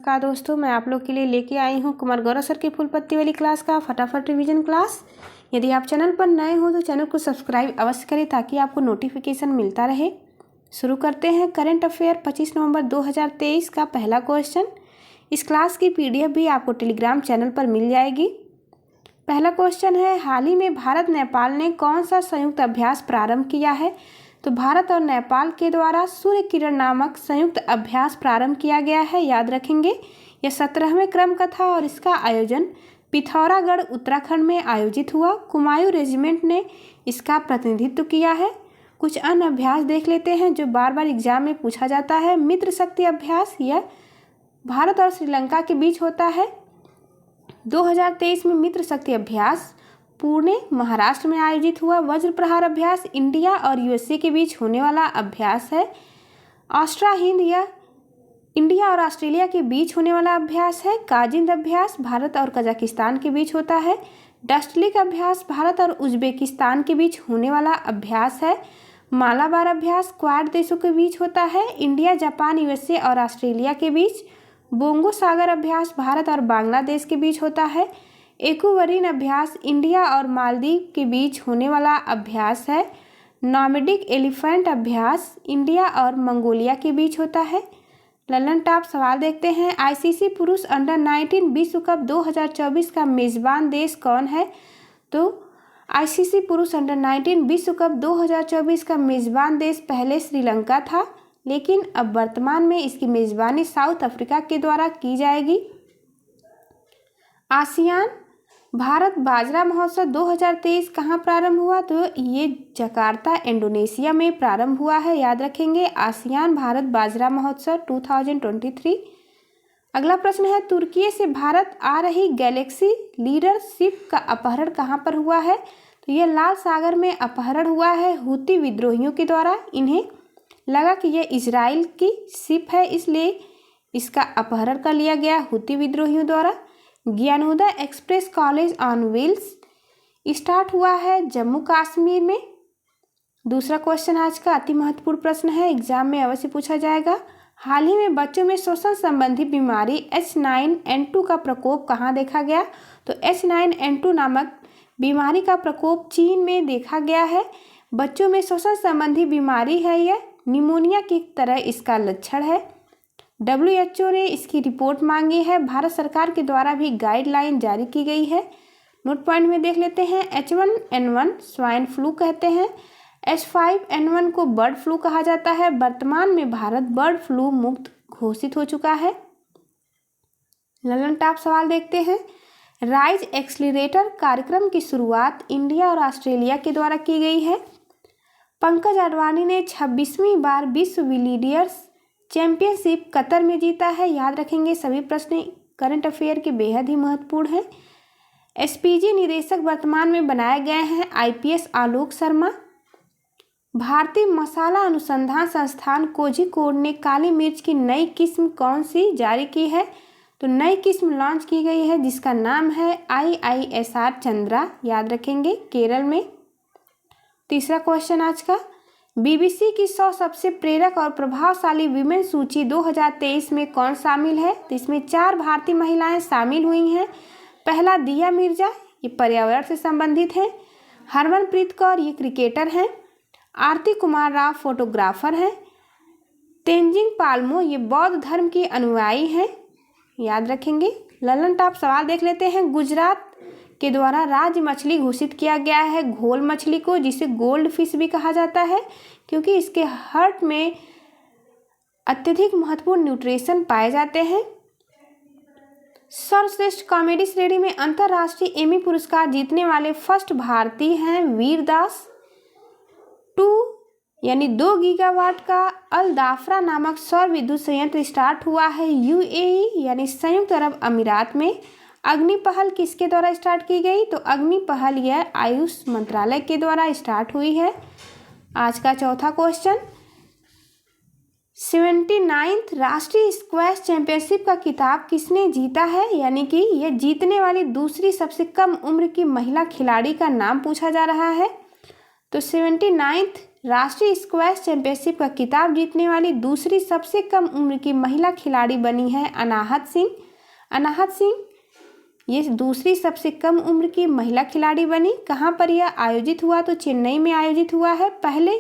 नमस्कार दोस्तों, मैं आप लोग के लिए लेके आई हूँ कुमार गौरव सर की फुल पत्ती वाली क्लास का फटाफट रिवीजन क्लास। यदि आप चैनल पर नए हो तो चैनल को सब्सक्राइब अवश्य करें ताकि आपको नोटिफिकेशन मिलता रहे। शुरू करते हैं करंट अफेयर 25 नवंबर 2023 का पहला क्वेश्चन। इस क्लास की PDF भी आपको टेलीग्राम चैनल पर मिल जाएगी। पहला क्वेश्चन है, हाल ही में भारत नेपाल ने कौन सा संयुक्त अभ्यास प्रारंभ किया है? तो भारत और नेपाल के द्वारा सूर्य किरण नामक संयुक्त अभ्यास प्रारंभ किया गया है। याद रखेंगे, यह 17वें क्रम का था और इसका आयोजन पिथौरागढ़ उत्तराखंड में आयोजित हुआ। कुमायूं रेजिमेंट ने इसका प्रतिनिधित्व किया है। कुछ अन्य अभ्यास देख लेते हैं जो बार बार एग्जाम में पूछा जाता है। मित्र शक्ति अभ्यास, यह भारत और श्रीलंका के बीच होता है। 2023 में मित्र शक्ति अभ्यास पुणे महाराष्ट्र में आयोजित हुआ। वज्र प्रहार अभ्यास इंडिया और USA के बीच होने वाला अभ्यास है। ऑस्ट्रा हिंद यह इंडिया और ऑस्ट्रेलिया के बीच होने वाला अभ्यास है। काजिंद अभ्यास भारत और कजाकिस्तान के बीच होता है। डस्टलिक अभ्यास भारत और उज्बेकिस्तान के बीच होने वाला अभ्यास है। मालाबार अभ्यास क्वाड देशों के बीच होता है। इंडिया जापान USA और ऑस्ट्रेलिया के बीच। बोंगो सागर अभ्यास भारत और बांग्लादेश के बीच होता है। एक्वारीन अभ्यास इंडिया और मालदीव के बीच होने वाला अभ्यास है। नॉर्डिक एलिफेंट अभ्यास इंडिया और मंगोलिया के बीच होता है। ललन टॉप सवाल देखते हैं, ICC पुरुष अंडर-19 विश्व कप 2024 का मेजबान देश कौन है? तो ICC पुरुष अंडर-19 विश्व कप 2024 का मेजबान देश पहले श्रीलंका था, लेकिन अब वर्तमान में इसकी मेजबानी साउथ अफ्रीका के द्वारा की जाएगी। आसियान भारत बाजरा महोत्सव 2023 कहाँ प्रारंभ हुआ? तो ये जकार्ता इंडोनेशिया में प्रारंभ हुआ है। याद रखेंगे, आसियान भारत बाजरा महोत्सव 2023। अगला प्रश्न है, तुर्की से भारत आ रही गैलेक्सी लीडर शिप का अपहरण कहाँ पर हुआ है? तो ये लाल सागर में अपहरण हुआ है हुती विद्रोहियों के द्वारा। इन्हें लगा कि यह इजराइल की शिप है, इसलिए इसका अपहरण कर लिया गया हुती विद्रोहियों द्वारा। Gyanodaya express college on wheels start हुआ है जम्मू कश्मीर में। दूसरा क्वेश्चन आज का अति महत्वपूर्ण प्रश्न है, एग्जाम में अवश्य पूछा जाएगा। हाल ही में बच्चों में श्वसन संबंधी बीमारी H9N2 का प्रकोप कहाँ देखा गया? तो H9N2 नामक बीमारी का प्रकोप चीन में देखा गया है। बच्चों में श्वसन संबंधी बीमारी है, यह निमोनिया की तरह इसका लक्षण है। WHO ने इसकी रिपोर्ट मांगी है। भारत सरकार के द्वारा भी गाइडलाइन जारी की गई है। नोट पॉइंट में देख लेते हैं, H1N1 स्वाइन फ्लू कहते हैं। H5N1 को बर्ड फ्लू कहा जाता है। वर्तमान में भारत बर्ड फ्लू मुक्त घोषित हो चुका है। ललन टॉप सवाल देखते हैं, राइज एक्सीलरेटर कार्यक्रम की शुरुआत इंडिया और ऑस्ट्रेलिया के द्वारा की गई है। पंकज अडवाणी ने 26वीं बार विश्व बिलियर्ड्स चैंपियनशिप कतर में जीता है। याद रखेंगे, सभी प्रश्न करंट अफेयर के बेहद ही महत्वपूर्ण हैं। SPG निदेशक वर्तमान में बनाए गए हैं IPS आलोक शर्मा। भारतीय मसाला अनुसंधान संस्थान कोझिकोड ने काली मिर्च की नई किस्म कौन सी जारी की है? तो नई किस्म लॉन्च की गई है जिसका नाम है IISR चंद्रा। याद रखेंगे, केरल में। तीसरा क्वेश्चन आज का, BBC की 100 सबसे प्रेरक और प्रभावशाली विमेन सूची 2023 में कौन शामिल है? तो इसमें 4 भारतीय महिलाएं शामिल हुई हैं। पहला दिया मिर्जा, ये पर्यावरण से संबंधित हैं। हरमनप्रीत कौर, ये क्रिकेटर हैं। आरती कुमार राव फोटोग्राफर हैं। तेंजिंग पालमो, ये बौद्ध धर्म की अनुयायी हैं। याद रखेंगे। ललन टॉप सवाल देख लेते हैं, गुजरात के द्वारा राज्य मछली घोषित किया गया है घोल मछली को, जिसे गोल्ड फिश भी कहा जाता है, क्योंकि इसके हार्ट में अत्यधिक महत्वपूर्ण न्यूट्रिशन पाए जाते हैं। सर्वश्रेष्ठ कॉमेडी श्रेणी में अंतर्राष्ट्रीय एमी पुरस्कार जीतने वाले फर्स्ट भारतीय हैं वीरदास। 2 गीगावाट का अल दाफरा नामक सौर विद्युत संयंत्र स्टार्ट हुआ है UAE यानी संयुक्त अरब अमीरात में। अग्नि पहल किसके द्वारा स्टार्ट की गई? तो अग्नि पहल यह आयुष मंत्रालय के द्वारा स्टार्ट हुई है। आज का चौथा क्वेश्चन, 79th राष्ट्रीय स्क्वैश चैंपियनशिप का खिताब किसने जीता है? यानी कि यह जीतने वाली दूसरी सबसे कम उम्र की महिला खिलाड़ी का नाम पूछा जा रहा है। तो 79th राष्ट्रीय स्क्वैश चैंपियनशिप का खिताब जीतने वाली दूसरी सबसे कम उम्र की महिला खिलाड़ी बनी है अनाहत सिंह। अनाहत सिंह ये दूसरी सबसे कम उम्र की महिला खिलाड़ी बनी। कहाँ पर यह आयोजित हुआ? तो चेन्नई में आयोजित हुआ है। पहले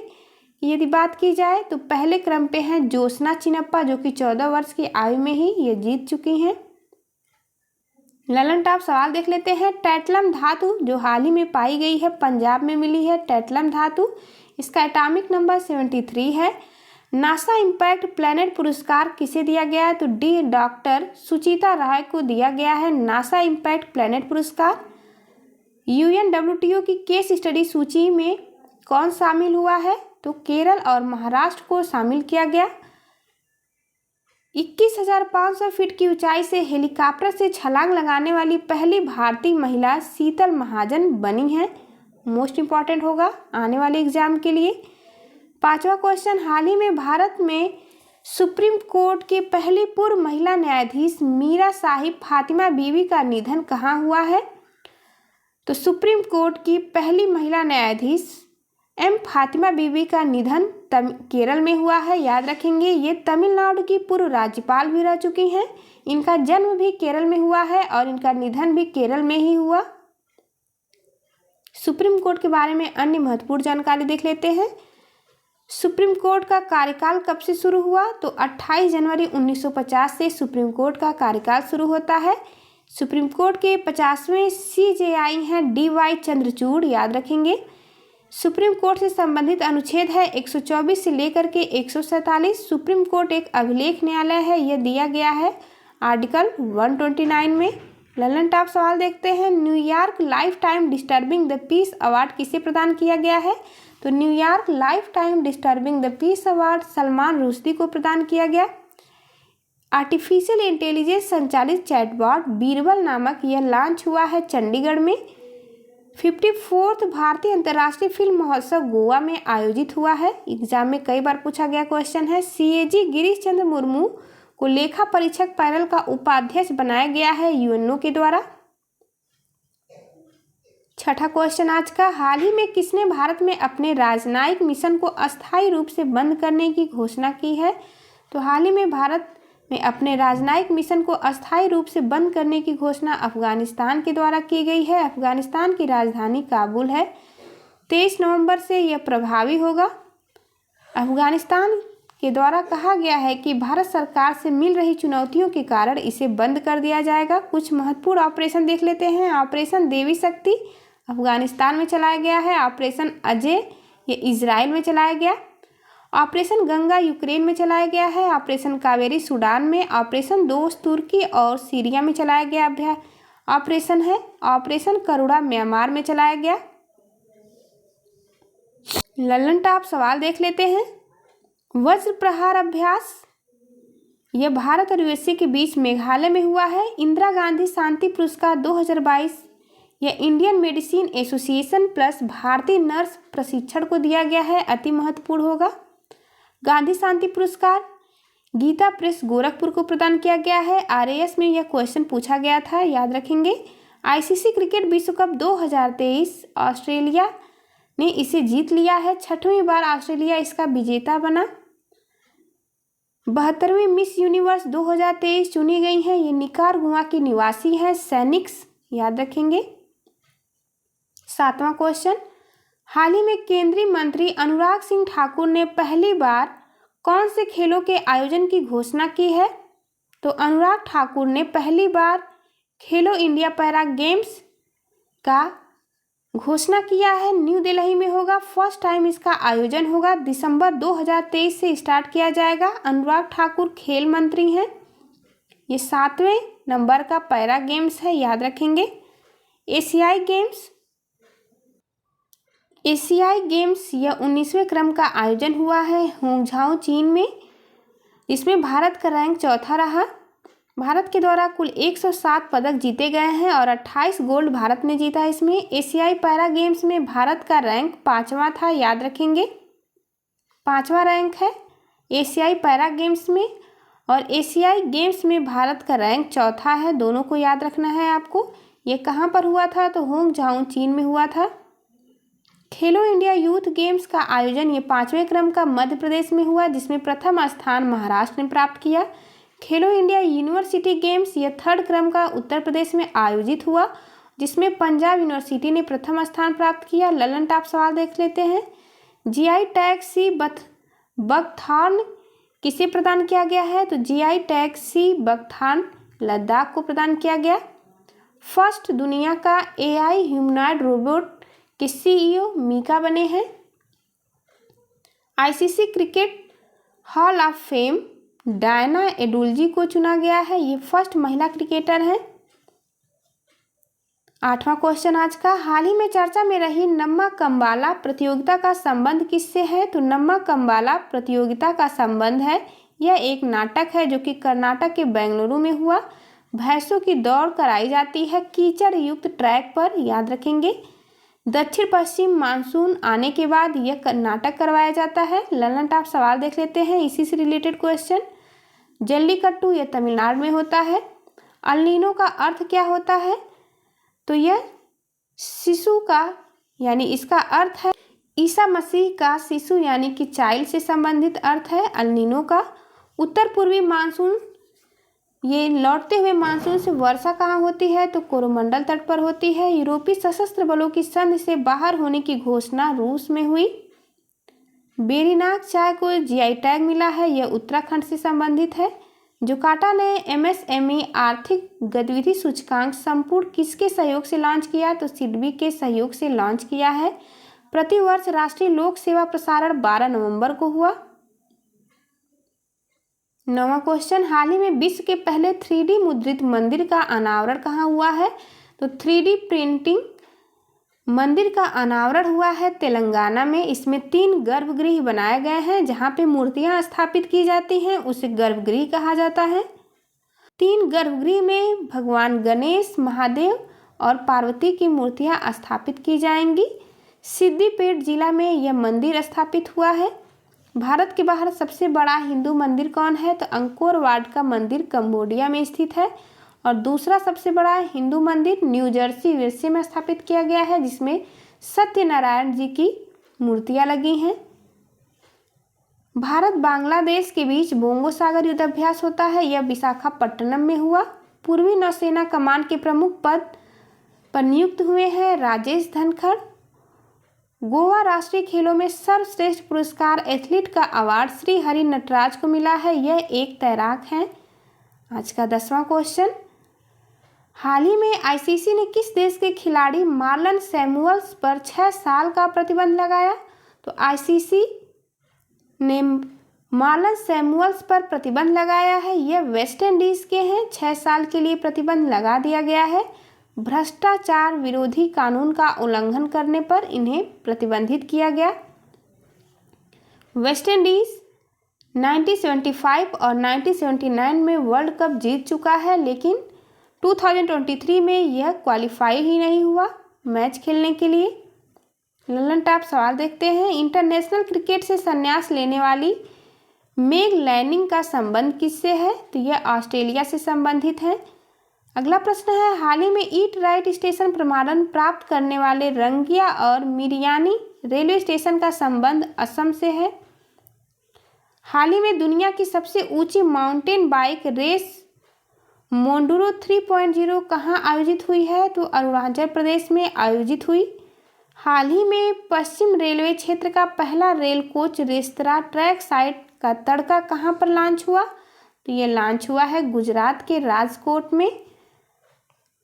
यदि बात की जाए तो पहले क्रम पे हैं ज्योत्सना चिनप्पा, जो कि 14 वर्ष की आयु में ही ये जीत चुकी हैं। ललन टॉप सवाल देख लेते हैं। टैटलम धातु जो हाल ही में पाई गई है, पंजाब में मिली है टैटलम धातु, इसका एटॉमिक नंबर 73 है। नासा इम्पैक्ट प्लैनेट पुरस्कार किसे दिया गया है? तो डी डॉक्टर सुचिता राय को दिया गया है नासा इम्पैक्ट प्लैनेट पुरस्कार। UNWTO की केस स्टडी सूची में कौन शामिल हुआ है? तो केरल और महाराष्ट्र को शामिल किया गया। 21,500 फीट की ऊंचाई से हेलीकॉप्टर से छलांग लगाने वाली पहली भारतीय महिला शीतल महाजन बनी है। मोस्ट इंपॉर्टेंट होगा आने वाले एग्जाम के लिए। 5वां क्वेश्चन, हाल ही में भारत में सुप्रीम कोर्ट की पहली पूर्व महिला न्यायाधीश मीरा साहिब फातिमा बीवी का निधन कहाँ हुआ है? तो सुप्रीम कोर्ट की पहली महिला न्यायाधीश एम फातिमा बीवी का निधन केरल में हुआ है, याद रखेंगे। ये तमिलनाडु की पूर्व राज्यपाल भी रह चुकी हैं। इनका जन्म भी केरल में हुआ है और इनका निधन भी केरल में ही हुआ। सुप्रीम कोर्ट के बारे में अन्य महत्वपूर्ण जानकारी देख लेते हैं। सुप्रीम कोर्ट का कार्यकाल कब से शुरू हुआ? तो 28 जनवरी 1950 से सुप्रीम कोर्ट का कार्यकाल शुरू होता है। सुप्रीम कोर्ट के 50वें CJI हैं DY चंद्रचूड़, याद रखेंगे। सुप्रीम कोर्ट से संबंधित अनुच्छेद है 124 से लेकर के 147। सुप्रीम कोर्ट एक अभिलेख न्यायालय है, यह दिया गया है आर्टिकल 129 में। ललन टॉप सवाल देखते हैं। New York life time disturbing the peace award किसे प्रदान किया गया है? तो New York life time disturbing the peace award Salman Rushdie को प्रदान किया गया। आर्टिफिशियल इंटेलिजेंस संचालित चैटबॉट बीरबल नामक यह लॉन्च हुआ है चंडीगढ़ में। 54th भारतीय अंतर्राष्ट्रीय फिल्म महोत्सव गोवा में आयोजित हुआ है। एग्जाम में कई बार पूछा गया क्वेश्चन है। CAG गिरीश चंद्र मुर्मू को लेखा परीक्षक पैनल का उपाध्यक्ष बनाया गया है UNO के द्वारा। 6ठा क्वेश्चन आज का, हाल ही में किसने भारत में अपने राजनयिक मिशन को अस्थायी रूप से बंद करने की घोषणा की है? तो हाल ही में भारत में अपने राजनयिक मिशन को अस्थायी रूप से बंद करने की घोषणा अफगानिस्तान के द्वारा की गई है। अफगानिस्तान की राजधानी काबुल है। 23 नवंबर से यह प्रभावी होगा। अफगानिस्तान के द्वारा कहा गया है कि भारत सरकार से मिल रही चुनौतियों के कारण इसे बंद कर दिया जाएगा। कुछ महत्वपूर्ण ऑपरेशन देख लेते हैं। ऑपरेशन देवी शक्ति अफगानिस्तान में चलाया गया है। ऑपरेशन अजय ये इजराइल में चलाया गया। ऑपरेशन गंगा यूक्रेन में चलाया गया है। ऑपरेशन कावेरी सूडान में। ऑपरेशन दोस्त तुर्की और सीरिया में चलाया गया ऑपरेशन है। ऑपरेशन करुणा म्यांमार में चलाया गया। ललन टॉप सवाल देख लेते हैं। वज्र प्रहार अभ्यास यह भारत और USA के बीच मेघालय में हुआ है। इंदिरा गांधी शांति पुरस्कार 2022 यह इंडियन मेडिसिन एसोसिएशन प्लस भारतीय नर्स प्रशिक्षण को दिया गया है, अति महत्वपूर्ण होगा। गांधी शांति पुरस्कार गीता प्रेस गोरखपुर को प्रदान किया गया है। RAS में यह क्वेश्चन पूछा गया था, याद रखेंगे। ICC क्रिकेट विश्व कप 2023 ऑस्ट्रेलिया ने इसे जीत लिया है। 6वीं बार ऑस्ट्रेलिया इसका विजेता बना। 72वीं मिस यूनिवर्स 2023 चुनी गई हैं। ये निकारागुआ की निवासी हैं, सैनिक्स, याद रखेंगे। 7वां क्वेश्चन, हाल ही में केंद्रीय मंत्री अनुराग सिंह ठाकुर ने पहली बार कौन से खेलों के आयोजन की घोषणा की है? तो अनुराग ठाकुर ने पहली बार खेलो इंडिया पैरा गेम्स का घोषणा किया है। न्यू दिल्ली में होगा, फर्स्ट टाइम इसका आयोजन होगा। दिसंबर 2023 से स्टार्ट किया जाएगा। अनुराग ठाकुर खेल मंत्री हैं। ये 7वें नंबर का पैरा गेम्स है, याद रखेंगे। एशियाई गेम्स यह 19वें क्रम का आयोजन हुआ है होंगझाओ चीन में। इसमें भारत का रैंक चौथा रहा। भारत के द्वारा कुल 107 पदक जीते गए हैं और 28 गोल्ड भारत ने जीता है इसमें। एशियाई पैरा गेम्स में भारत का रैंक 5वां था, याद रखेंगे। 5वां रैंक है एशियाई पैरा गेम्स में, और एशियाई गेम्स में भारत का रैंक चौथा है। दोनों को याद रखना है आपको। ये कहाँ पर हुआ था? तो होंगझाओ चीन में हुआ था। खेलो इंडिया यूथ गेम्स का आयोजन ये 5वें क्रम का मध्य प्रदेश में हुआ, जिसमें प्रथम स्थान महाराष्ट्र ने प्राप्त किया। खेलो इंडिया यूनिवर्सिटी गेम्स ये 3rd क्रम का उत्तर प्रदेश में आयोजित हुआ, जिसमें पंजाब यूनिवर्सिटी ने प्रथम स्थान प्राप्त किया। ललन टॉप सवाल देख लेते हैं। जीआई टैग सी बकथॉर्न किसे प्रदान किया गया है? तो GI tag sea buckthorn Ladakh को प्रदान किया गया। फर्स्ट दुनिया का एआई ह्यूमनॉइड रोबोट के सीईओ मीका बने हैं। ICC cricket hall of fame Diana Edulji को चुना गया है, ये फर्स्ट महिला क्रिकेटर हैं। 8वां क्वेश्चन आज का, हाल ही में चर्चा में रही नम्मा कम्बाला प्रतियोगिता का संबंध किससे है? तो नम्मा कम्बाला प्रतियोगिता का संबंध है, यह एक नाटक है जो कि कर्नाटक के बेंगलुरु में हुआ। भैंसों की दौड़ कराई जाती है कीचड़ युक्त ट्रैक पर, याद रखेंगे। दक्षिण पश्चिम मानसून आने के बाद यह नाटक करवाया जाता है। ललन टॉप सवाल देख लेते हैं इसी से रिलेटेड क्वेश्चन। जल्लीकट्टू यह तमिलनाडु में होता है। अल नीनो का अर्थ क्या होता है? तो यह शिशु का, यानी इसका अर्थ है ईसा मसीह का शिशु यानी कि चाइल्ड से संबंधित अर्थ है अल नीनो का। उत्तर पूर्वी मानसून, ये लौटते हुए मानसून से वर्षा कहाँ होती है? तो कोरोमंडल तट पर होती है। यूरोपीय सशस्त्र बलों की संधि से बाहर होने की घोषणा रूस में हुई। बेरीनाग चाय को जीआई टैग मिला है, यह उत्तराखंड से संबंधित है। जोकार्टा ने एमएसएमई आर्थिक गतिविधि सूचकांक संपूर्ण किसके सहयोग से लॉन्च किया? तो सिडबी के सहयोग से लॉन्च किया है। प्रतिवर्ष राष्ट्रीय लोक सेवा प्रसारण 12 नवंबर को हुआ। 9वां क्वेश्चन, हाल ही में विश्व के पहले 3D मुद्रित मंदिर का अनावरण कहाँ हुआ है? तो 3D प्रिंटिंग मंदिर का अनावरण हुआ है तेलंगाना में। इसमें 3 गर्भगृह बनाए गए हैं जहाँ पे मूर्तियाँ स्थापित की जाती हैं, उसे गर्भगृह कहा जाता है। 3 गर्भगृह में भगवान गणेश, महादेव और पार्वती की मूर्तियाँ स्थापित की जाएंगी। सिद्दीपेट जिला में यह मंदिर स्थापित हुआ है। भारत के बाहर सबसे बड़ा हिंदू मंदिर कौन है? तो अंकोर वाट का मंदिर कंबोडिया में स्थित है। और दूसरा सबसे बड़ा हिंदू मंदिर न्यू जर्सी यूएसए में स्थापित किया गया है, जिसमें सत्यनारायण जी की मूर्तियां लगी हैं। भारत बांग्लादेश के बीच बोंगो सागर युद्ध अभ्यास होता है, यह विशाखापट्टनम में हुआ। पूर्वी नौसेना कमान के प्रमुख पद पर नियुक्त हुए हैं राजेश धनखड़। गोवा राष्ट्रीय खेलों में सर्वश्रेष्ठ पुरस्कार एथलीट का अवार्ड श्री हरि नटराज को मिला है, यह एक तैराक हैं। आज का 10वां क्वेश्चन, हाल ही में आईसीसी ने किस देश के खिलाड़ी मार्लन सैमुअल्स पर 6 साल का प्रतिबंध लगाया? तो आईसीसी ने मार्लन सैमुअल्स पर प्रतिबंध लगाया है, यह वेस्ट इंडीज के हैं। 6 साल के लिए प्रतिबंध लगा दिया गया है। भ्रष्टाचार विरोधी कानून का उल्लंघन करने पर इन्हें प्रतिबंधित किया गया। वेस्ट इंडीज 1975 और 1979 में वर्ल्ड कप जीत चुका है, लेकिन 2023 में यह क्वालिफाई ही नहीं हुआ मैच खेलने के लिए। ललन टॉप सवाल देखते हैं। इंटरनेशनल क्रिकेट से संन्यास लेने वाली मेग लैनिंग का संबंध किससे है? तो यह ऑस्ट्रेलिया से संबंधित है। अगला प्रश्न है, हाल ही में ईट राइट स्टेशन प्रमाणन प्राप्त करने वाले रंगिया और मिरियानी रेलवे स्टेशन का संबंध असम से है। हाल ही में दुनिया की सबसे ऊंची माउंटेन बाइक रेस मोंडूरो 3.0 कहाँ आयोजित हुई है? तो अरुणाचल प्रदेश में आयोजित हुई। हाल ही में पश्चिम रेलवे क्षेत्र का पहला rail coach restaurant track site का तड़का कहाँ पर लॉन्च हुआ? तो ये लॉन्च हुआ है गुजरात के राजकोट में।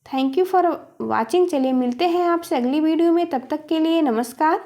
Thank you for watching. चलिए मिलते हैं आपसे अगली वीडियो में, तब तक के लिए नमस्कार।